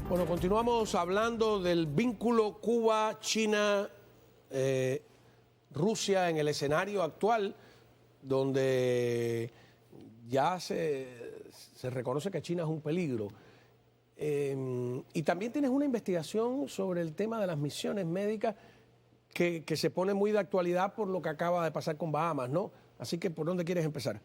Bueno, continuamos hablando del vínculo Cuba-China, Rusia en el escenario actual, donde ya se reconoce que China es un peligro. Y también tienes una investigación sobre el tema de las misiones médicas que se pone muy de actualidad por lo que acaba de pasar con Bahamas, ¿no? Así que, ¿por dónde quieres empezar?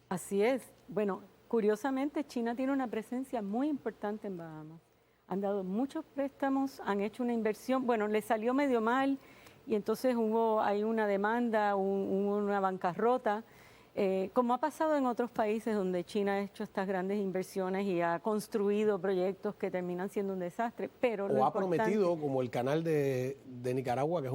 Así es. Bueno, curiosamente, China tiene una presencia muy importante en Bahamas. Han dado muchos préstamos, han hecho una inversión, bueno, les salió medio mal y entonces hay una demanda, hubo una bancarrota, como ha pasado en otros países donde China ha hecho estas grandes inversiones y ha construido proyectos que terminan siendo un desastre, pero o ha prometido, como el canal de Nicaragua, que es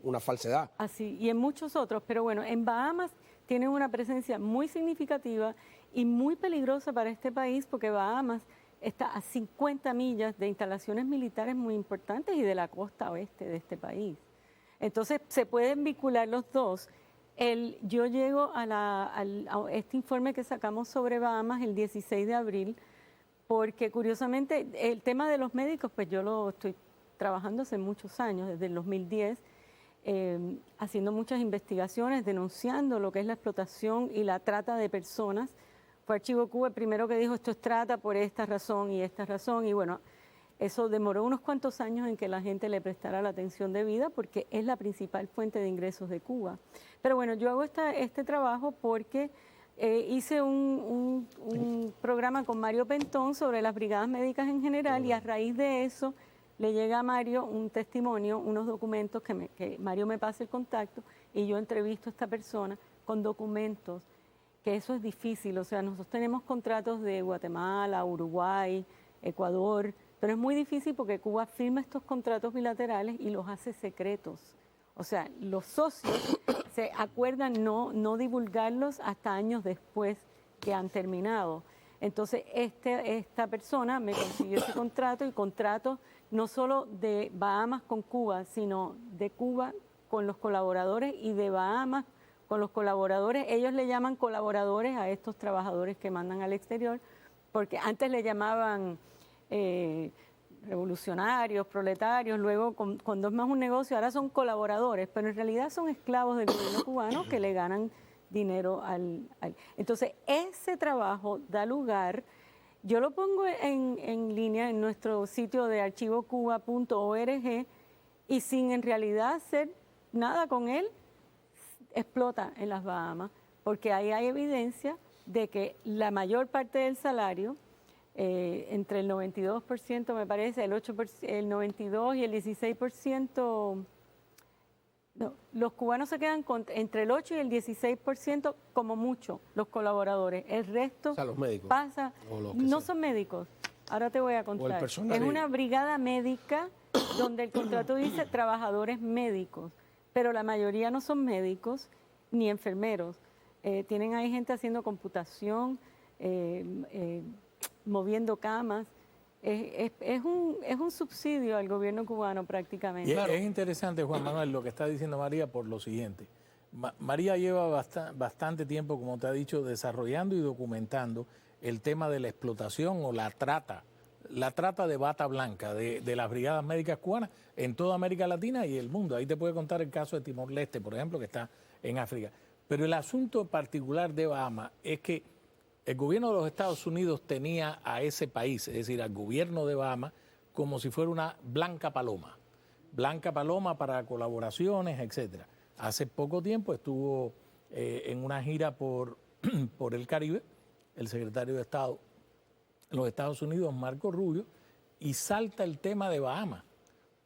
una falsedad. Así, y en muchos otros, pero bueno, en Bahamas tienen una presencia muy significativa y muy peligrosa para este país porque Bahamas está a 50 millas de instalaciones militares muy importantes y de la costa oeste de este país. Entonces, se pueden vincular los dos. Yo llego a este informe que sacamos sobre Bahamas el 16 de abril, porque curiosamente el tema de los médicos, pues yo lo estoy trabajando hace muchos años, desde el 2010, haciendo muchas investigaciones, denunciando lo que es la explotación y la trata de personas. Fue Archivo Cuba el primero que dijo esto es trata por esta razón, y bueno, eso demoró unos cuantos años en que la gente le prestara la atención debida porque es la principal fuente de ingresos de Cuba. Pero bueno, yo hago este trabajo porque hice un programa con Mario Pentón sobre las brigadas médicas en general y a raíz de eso le llega a Mario un testimonio, unos documentos que Mario me pasa el contacto y yo entrevisto a esta persona con documentos, que eso es difícil, o sea, nosotros tenemos contratos de Guatemala, Uruguay, Ecuador, pero es muy difícil porque Cuba firma estos contratos bilaterales y los hace secretos. O sea, los socios se acuerdan no divulgarlos hasta años después que han terminado. Entonces, esta persona me consiguió ese contrato y contratos no solo de Bahamas con Cuba, sino de Cuba con los colaboradores y de Bahamas con los colaboradores. Ellos le llaman colaboradores a estos trabajadores que mandan al exterior, porque antes le llamaban revolucionarios, proletarios, luego cuando es más un negocio, ahora son colaboradores, pero en realidad son esclavos del gobierno cubano que le ganan dinero Entonces, ese trabajo da lugar, yo lo pongo en línea en nuestro sitio de archivocuba.org y sin en realidad hacer nada con él, explota en las Bahamas, porque ahí hay evidencia de que la mayor parte del salario, entre el 92% me parece, el 92% y el 16%, no, los cubanos se quedan entre el 8 y el 16% como mucho, los colaboradores. El resto, o sea, los médicos, pasa, no son médicos, ahora te voy a contar. Es una brigada médica donde el contrato dice trabajadores médicos, pero la mayoría no son médicos ni enfermeros. Tienen ahí gente haciendo computación, moviendo camas. Es un subsidio al gobierno cubano prácticamente. Y es interesante, Juan Manuel, lo que está diciendo María por lo siguiente. María lleva bastante tiempo, como te ha dicho, desarrollando y documentando el tema de la explotación o la trata de bata blanca de las brigadas médicas cubanas en toda América Latina y el mundo. Ahí te puede contar el caso de Timor-Leste, por ejemplo, que está en África. Pero el asunto particular de Bahamas es que el gobierno de los Estados Unidos tenía a ese país, es decir, al gobierno de Bahamas, como si fuera una blanca paloma para colaboraciones, etcétera. Hace poco tiempo estuvo en una gira por el Caribe el secretario de Estado en los Estados Unidos, Marco Rubio, y salta el tema de Bahamas.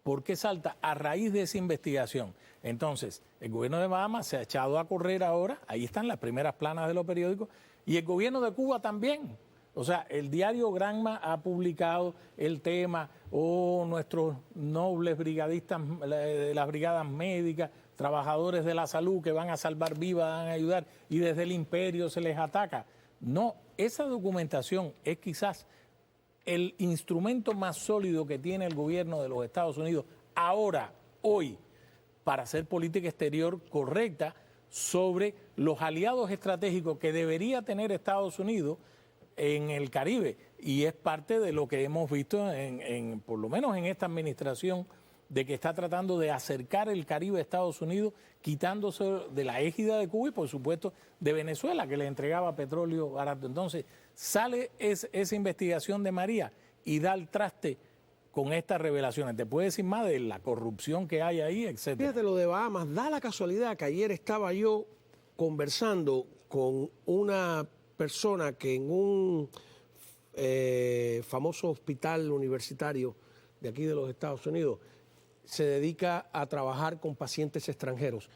¿Por qué salta? A raíz de esa investigación. Entonces, el gobierno de Bahamas se ha echado a correr ahora, ahí están las primeras planas de los periódicos, y el gobierno de Cuba también. O sea, el diario Granma ha publicado el tema, nuestros nobles brigadistas de las brigadas médicas, trabajadores de la salud que van a salvar vidas, van a ayudar, y desde el imperio se les ataca. No, esa documentación es quizás el instrumento más sólido que tiene el gobierno de los Estados Unidos ahora, hoy, para hacer política exterior correcta sobre los aliados estratégicos que debería tener Estados Unidos en el Caribe. y es parte de lo que hemos visto por lo menos en esta administración, de que está tratando de acercar el Caribe a Estados Unidos, quitándose de la égida de Cuba y, por supuesto, de Venezuela, que le entregaba petróleo barato. Entonces, sale esa investigación de María y da el traste con estas revelaciones. ¿Te puede decir más de la corrupción que hay ahí, etcétera? Fíjate lo de Bahamas, da la casualidad que ayer estaba yo conversando con una persona que en un famoso hospital universitario de aquí de los Estados Unidos se dedica a trabajar con pacientes extranjeros.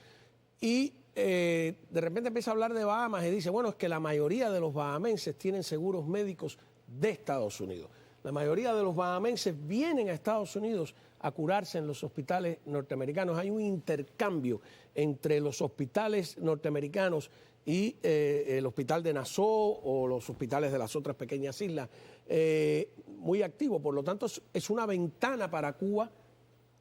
Y de repente empieza a hablar de Bahamas y dice, bueno, es que la mayoría de los bahamenses tienen seguros médicos de Estados Unidos. La mayoría de los bahamenses vienen a Estados Unidos a curarse en los hospitales norteamericanos. Hay un intercambio entre los hospitales norteamericanos y el hospital de Nassau o los hospitales de las otras pequeñas islas, muy activo. Por lo tanto, es una ventana para Cuba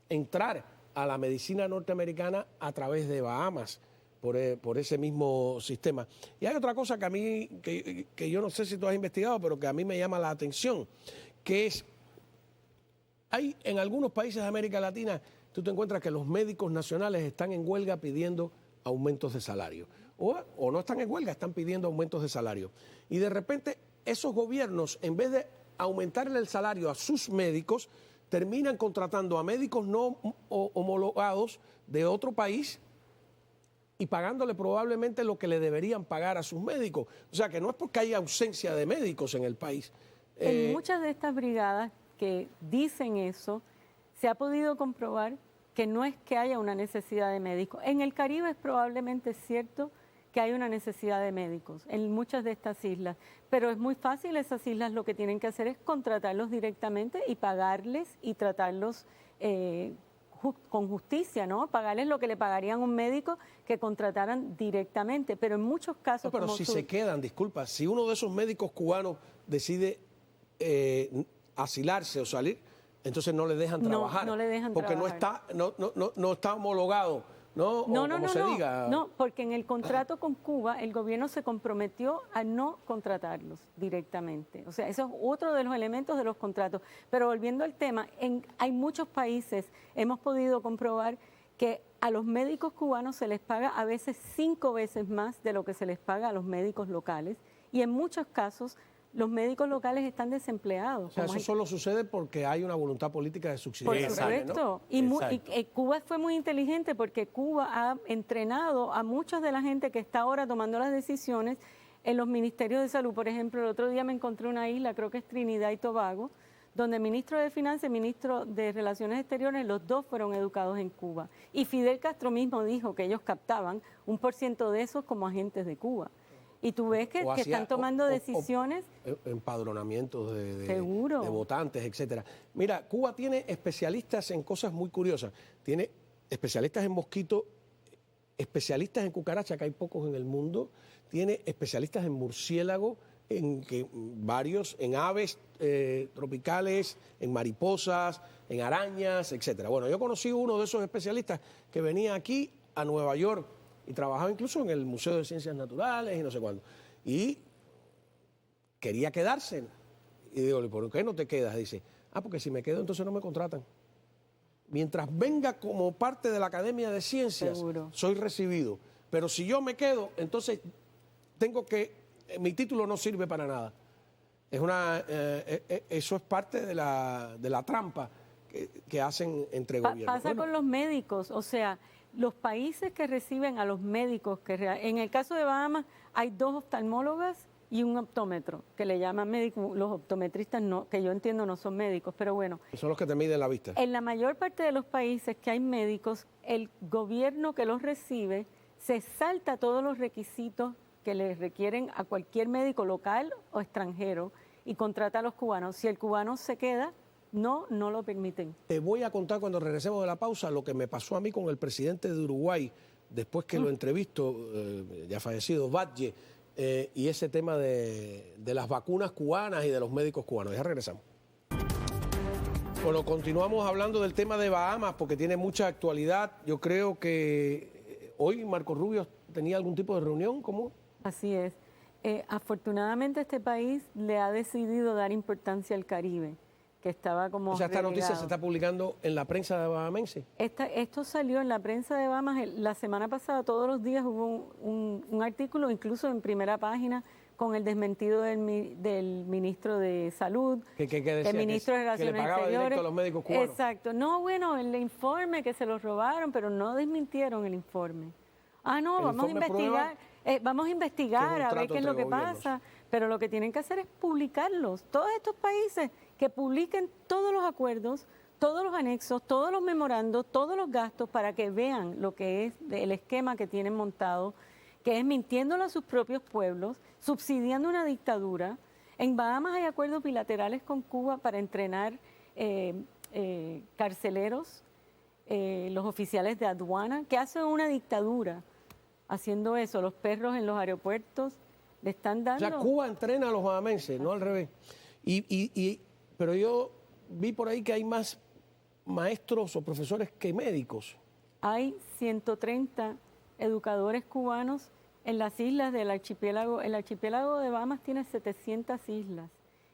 entrar a la medicina norteamericana a través de Bahamas, por ese mismo sistema. Y hay otra cosa que a mí, que yo no sé si tú has investigado, pero que a mí me llama la atención, que es, hay en algunos países de América Latina, tú te encuentras que los médicos nacionales están en huelga pidiendo aumentos de salario. O no están en huelga, están pidiendo aumentos de salario. Y de repente esos gobiernos, en vez de aumentarle el salario a sus médicos, terminan contratando a médicos no homologados de otro país y pagándole probablemente lo que le deberían pagar a sus médicos. O sea, que no es porque hay ausencia de médicos en el país. En muchas de estas brigadas que dicen eso, se ha podido comprobar que no es que haya una necesidad de médicos. En el Caribe es probablemente cierto que hay una necesidad de médicos en muchas de estas islas, pero es muy fácil, esas islas lo que tienen que hacer es contratarlos directamente y pagarles y tratarlos con justicia, ¿no? Pagarles lo que le pagarían a un médico que contrataran directamente, pero en muchos casos... No, pero si se quedan, disculpa, si uno de esos médicos cubanos decide asilarse o salir, entonces no le dejan trabajar. No le dejan porque trabajar. no está homologado. No, No, porque en el contrato con Cuba el gobierno se comprometió a no contratarlos directamente. O sea, eso es otro de los elementos de los contratos. Pero volviendo al tema, hay muchos países, hemos podido comprobar que a los médicos cubanos se les paga a veces 5 veces más de lo que se les paga a los médicos locales y en muchos casos los médicos locales están desempleados. O sea, eso solo sucede porque hay una voluntad política de subsidiar. Por supuesto. ¿No? Y Cuba fue muy inteligente porque Cuba ha entrenado a mucha de la gente que está ahora tomando las decisiones en los ministerios de salud. Por ejemplo, el otro día me encontré una isla, creo que es Trinidad y Tobago, donde el ministro de Finanzas y el ministro de Relaciones Exteriores, los dos fueron educados en Cuba. Y Fidel Castro mismo dijo que ellos captaban 1% de esos como agentes de Cuba. Y tú ves que están tomando decisiones. Empadronamientos de Seguro. De votantes, etcétera. Mira, Cuba tiene especialistas en cosas muy curiosas. Tiene especialistas en mosquitos, especialistas en cucaracha, que hay pocos en el mundo. Tiene especialistas en murciélago, varios, en aves tropicales, en mariposas, en arañas, etcétera. Bueno, yo conocí uno de esos especialistas que venía aquí a Nueva York y trabajaba incluso en el Museo de Ciencias Naturales y no sé cuándo. Y quería quedarse. Y digo, ¿por qué no te quedas? Dice, porque si me quedo entonces no me contratan. Mientras venga como parte de la Academia de Ciencias, seguro, soy recibido. Pero si yo me quedo, entonces mi título no sirve para nada. Eso es parte de la trampa que hacen entre gobiernos. Pasa con los médicos, o sea, los países que reciben a los médicos, en el caso de Bahamas hay 2 oftalmólogas y un optómetro, que le llaman médicos, los optometristas no, que yo entiendo no son médicos, pero bueno. Son los que te miden la vista. En la mayor parte de los países que hay médicos, el gobierno que los recibe se salta todos los requisitos que le requieren a cualquier médico local o extranjero y contrata a los cubanos. Si el cubano se queda, no lo permiten. Te voy a contar cuando regresemos de la pausa lo que me pasó a mí con el presidente de Uruguay, después que lo entrevisto, ya fallecido, Batlle, y ese tema de las vacunas cubanas y de los médicos cubanos. Ya regresamos. Bueno, continuamos hablando del tema de Bahamas porque tiene mucha actualidad. Yo creo que hoy Marco Rubio tenía algún tipo de reunión, ¿cómo? Así es. Afortunadamente este país le ha decidido dar importancia al Caribe, que estaba como O sea, esta noticia relegado. se está publicando en la prensa bahamense. Esto salió en la prensa de Bahamas la semana pasada, todos los días hubo un artículo, incluso en primera página, con el desmentido del ministro de Salud, Que decía del ministro de que Relaciones le pagaba Exteriores. directo a los médicos cubanos. Exacto. No, bueno, el informe que se los robaron, pero no desmintieron el informe. Ah, no, El vamos a informe investigar. Vamos a investigar que es un a ver trato qué es lo entre que gobiernos. pasa, pero lo que tienen que hacer es publicarlos. Todos estos países que publiquen todos los acuerdos, todos los anexos, todos los memorandos, todos los gastos para que vean lo que es el esquema que tienen montado, que es mintiéndolo a sus propios pueblos, subsidiando una dictadura. En Bahamas hay acuerdos bilaterales con Cuba para entrenar carceleros, los oficiales de aduana, que hacen una dictadura haciendo eso. Los perros en los aeropuertos le están O dando... sea, Cuba entrena a los bahamenses, no al revés. Pero yo vi por ahí que hay más maestros o profesores que médicos. Hay 130 educadores cubanos en las islas del archipiélago. El archipiélago de Bahamas tiene 700 islas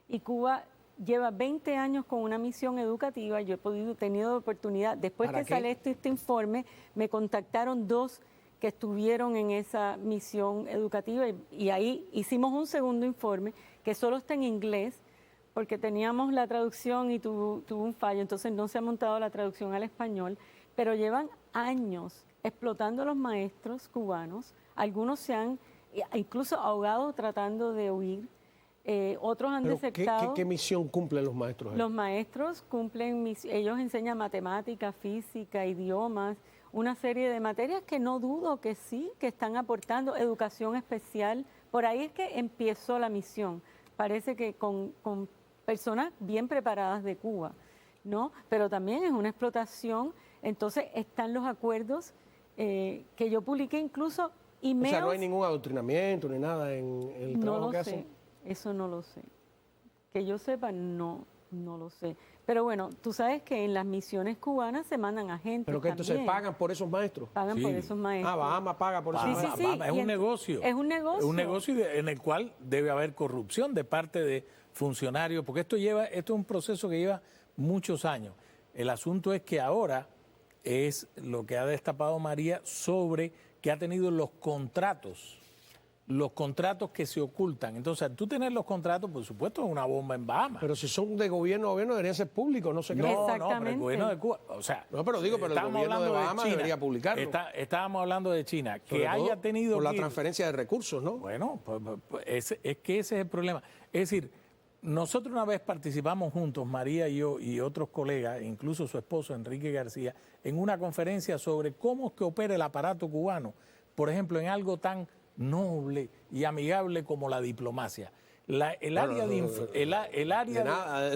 y Cuba lleva 20 años con una misión educativa. Yo he tenido oportunidad, después ¿Para que qué? sale este informe, me contactaron 2 que estuvieron en esa misión educativa y ahí hicimos un segundo informe que solo está en inglés porque teníamos la traducción y tuvo un fallo, entonces no se ha montado la traducción al español, pero llevan años explotando a los maestros cubanos. Algunos se han incluso ahogado tratando de huir, otros han Pero desertado. ¿qué misión cumplen los maestros ahí? Los maestros cumplen, ellos enseñan matemática, física, idiomas, una serie de materias que no dudo que sí, que están aportando, educación especial. Por ahí es que empezó la misión. Parece que con personas bien preparadas de Cuba, ¿no? Pero también es una explotación. Entonces están los acuerdos que yo publiqué incluso emails. O sea, no hay ningún adoctrinamiento ni nada en el trabajo que hacen. Eso no lo sé. Que yo sepa, no lo sé. Pero bueno, tú sabes que en las misiones cubanas se mandan agentes. Pero que entonces también. pagan por esos maestros. Pagan Sí. por esos maestros. Ah, Bahamas paga por esos Sí, maestros. sí, sí. Es Y un negocio. Es un negocio. Es un negocio en el cual debe haber corrupción de parte de funcionarios, porque esto es un proceso que lleva muchos años. El asunto es que ahora es lo que ha destapado María sobre que ha tenido los contratos que se ocultan. Entonces, al tú tener los contratos, por supuesto, es una bomba en Bahamas. Pero si son de gobierno a gobierno, deberían ser públicos, no se cree. No, pero el Exactamente. gobierno de Cuba, o sea... No, pero digo, pero el estábamos gobierno de hablando Bahamas China. debería publicarlo. Estábamos hablando de China, Sobre que todo haya tenido por la que ir- transferencia de recursos, ¿no? Bueno, es que ese es el problema. Es decir, nosotros una vez participamos juntos, María y yo y otros colegas, incluso su esposo Enrique García, en una conferencia sobre cómo es que opera el aparato cubano, por ejemplo, en algo tan noble y amigable como la diplomacia. El área de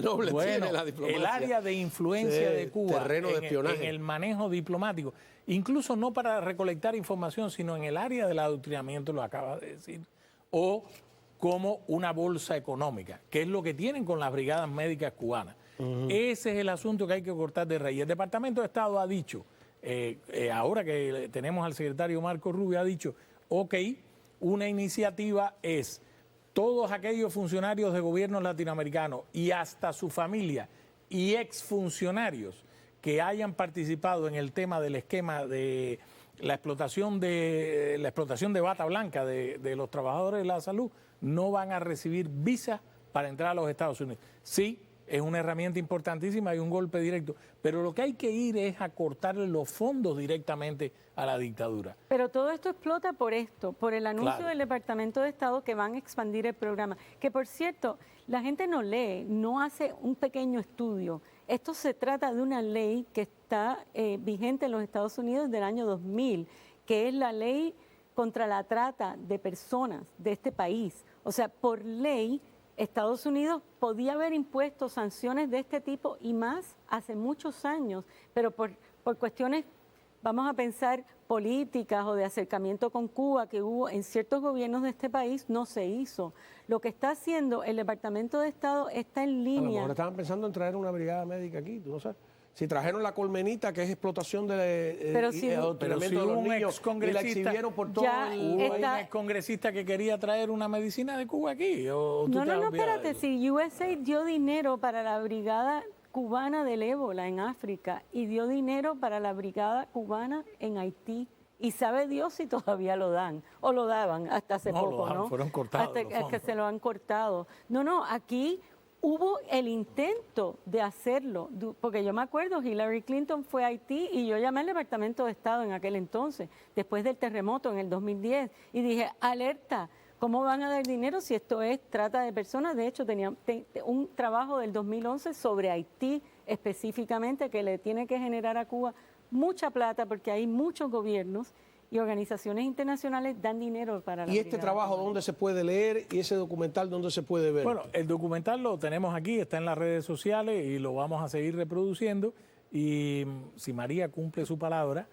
noble tiene la diplomacia. el área de influencia Sí, de Cuba terreno de espionaje. en el manejo diplomático, incluso no para recolectar información, sino en el área del adoctrinamiento, lo acaba de decir, o como una bolsa económica, que es lo que tienen con las brigadas médicas cubanas. Ese es el asunto que hay que cortar de raíz. El Departamento de Estado ha dicho, ahora que tenemos al secretario Marco Rubio, ha dicho, ok, una iniciativa es todos aquellos funcionarios de gobiernos latinoamericanos y hasta su familia y exfuncionarios que hayan participado en el tema del esquema de la explotación de bata blanca de los trabajadores de la salud, no van a recibir visa para entrar a los Estados Unidos. Sí, es una herramienta importantísima y un golpe directo, pero lo que hay que ir es a cortarle los fondos directamente a la dictadura. Pero todo esto explota por el anuncio Claro. del Departamento de Estado que van a expandir el programa. Que por cierto, la gente no lee, no hace un pequeño estudio. Esto se trata de una ley que está vigente en los Estados Unidos del año 2000, que es la ley contra la trata de personas de este país. O sea, por ley, Estados Unidos podía haber impuesto sanciones de este tipo y más hace muchos años, pero por cuestiones, vamos a pensar, políticas o de acercamiento con Cuba que hubo en ciertos gobiernos de este país, no se hizo. Lo que está haciendo el Departamento de Estado está en A lo línea. mejor estaban pensando en traer una brigada médica aquí, tú no sabes. Si trajeron la colmenita, que es explotación de Pero si adoctrinamiento de los un niños, y la excongresista exhibieron por todo ya el... ¿Hubo está- un excongresista que quería traer una medicina de Cuba aquí? ¿O tú No, te has no, olvidado de espérate, eso? si USAID dio dinero para la brigada cubana del ébola en África y dio dinero para la brigada cubana en Haití, y sabe Dios si todavía lo dan, o lo daban hasta hace No, lo poco, dan, ¿no? fueron cortados Hasta los que fondos. se lo han cortado. No, aquí hubo el intento de hacerlo, porque yo me acuerdo, Hillary Clinton fue a Haití y yo llamé al Departamento de Estado en aquel entonces, después del terremoto en el 2010, y dije, alerta, ¿cómo van a dar dinero si esto es trata de personas? De hecho, tenía un trabajo del 2011 sobre Haití específicamente que le tiene que generar a Cuba mucha plata porque hay muchos gobiernos y organizaciones internacionales dan dinero para la ¿Y este brigada trabajo cubana. dónde se puede leer y ese documental dónde se puede ver? Bueno, el documental lo tenemos aquí, está en las redes sociales y lo vamos a seguir reproduciendo. Y si María cumple su palabra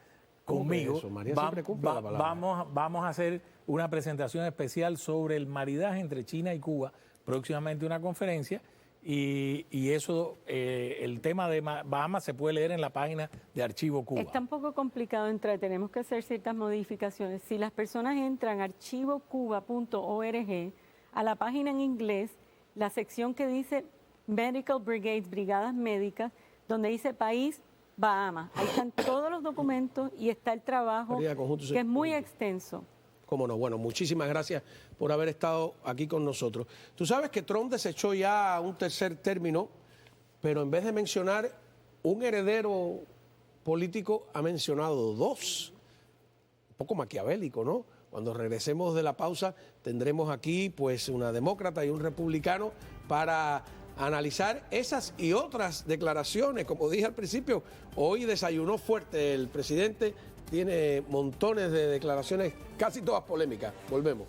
¿Cómo que conmigo, eso? María siempre cumple la palabra. vamos a hacer una presentación especial sobre el maridaje entre China y Cuba, próximamente una conferencia. Y eso, el tema de Bahamas se puede leer en la página de Archivo Cuba. Está un poco complicado entrar, tenemos que hacer ciertas modificaciones. Si las personas entran a archivocuba.org, a la página en inglés, la sección que dice Medical Brigades, brigadas médicas, donde dice país Bahamas. Ahí están todos los documentos y está el trabajo, María, conjunto que es muy extenso. Cómo no. Bueno, muchísimas gracias por haber estado aquí con nosotros. Tú sabes que Trump desechó ya un tercer término, pero en vez de mencionar un heredero político, ha mencionado dos. Un poco maquiavélico, ¿no? Cuando regresemos de la pausa, tendremos aquí pues una demócrata y un republicano para analizar esas y otras declaraciones. Como dije al principio, hoy desayunó fuerte el presidente. Tiene montones de declaraciones, casi todas polémicas. Volvemos.